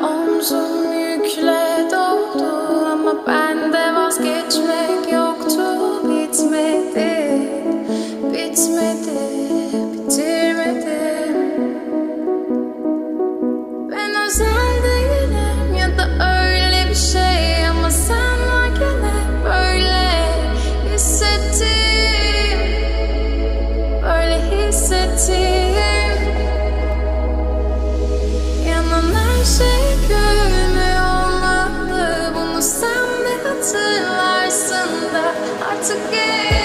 Omzum yükle doldu ama bende vazgeçmek yoktu. Bitmedi, bitmedi, bitirmedim. Ben özel değilim ya da öyle bir şey, ama sen varken hep böyle hissettim, böyle hissettim. Yanan her şey görünmüyor olmalı, bunu sen de hatırlarsın da artık gel.